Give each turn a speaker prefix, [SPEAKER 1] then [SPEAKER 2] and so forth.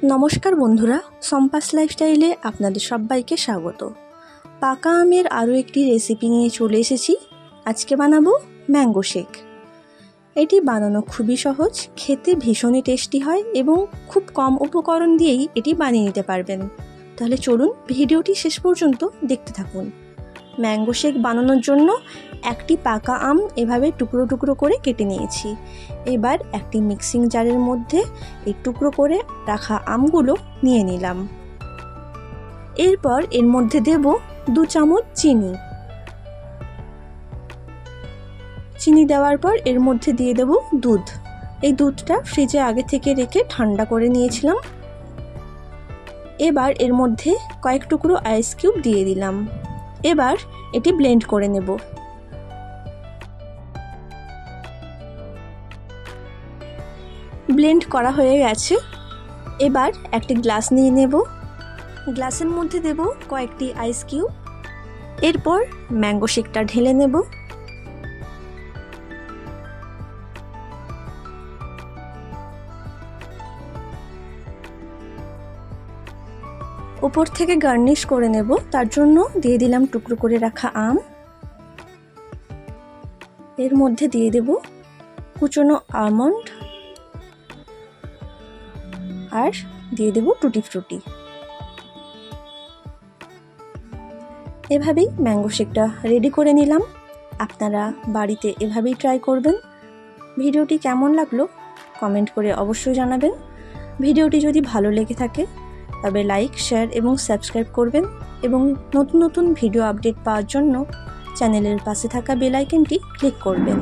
[SPEAKER 1] नमस्कार बंधुरा सम्पास लाइफस्टाइले आपनादेर सबाइके स्वागत। पाका आमेर आरो एकटी रेसिपि निये चले एसेछि। आजके बानाबो मैंगो शेक। एटी बानानो खूबই सहज, खेते भीषणই टेस्टी हय एबं खूब कम उपकरण दिएई एटी बानिये निते पारबेन। ताहले चलुन भिडियोटी शेष पर्यन्त देखते थाकुन। मैंगो शेक बानानोर जोन्नो एकटी पाका आम एभाবে टुकरो टुकरो करे केटे निয়েছি। এবার একটি মিক্সিং জারের মধ্যে এই টুকরো করে রাখা আমগুলো নিয়ে নিলাম। এরপর এর মধ্যে দেব 2 চামচ চিনি। চিনি দেওয়ার পর এর মধ্যে দিয়ে দেব দুধ। এই দুধটা ফ্রিজে আগে থেকে রেখে ঠান্ডা করে নিয়েছিলাম। এবার এর মধ্যে কয়েক টুকরো আইস কিউব দিয়ে দিলাম। এবার এটি ব্লেন্ড করে নেব। ব্লেন্ড করা হয়ে গেছে। এবার একটি গ্লাস নিয়ে নেব। গ্লাসের মধ্যে দেব কয়েকটি আইস কিউব। এরপর ম্যাঙ্গো শেকটা ঢেলে নেব। উপর থেকে গার্নিশ করে নেব। তার জন্য দিয়ে দিলাম টুকরো করে রাখা আম। এর মধ্যে দিয়ে দেব কুচনো আমন্ড আর দিয়ে দেব টুটি ফ্রুটি। এভাবেই ম্যাঙ্গো শেকটা রেডি করে নিলাম। আপনারা বাড়িতে এভাবেই ট্রাই করবেন। ভিডিওটি কেমন লাগলো কমেন্ট করে অবশ্যই জানাবেন। ভিডিওটি যদি ভালো লেগে থাকে তবে লাইক, শেয়ার এবং সাবস্ক্রাইব করবেন এবং নতুন নতুন ভিডিও আপডেট পাওয়ার জন্য চ্যানেলের পাশে থাকা বেল আইকনটি ক্লিক করবেন।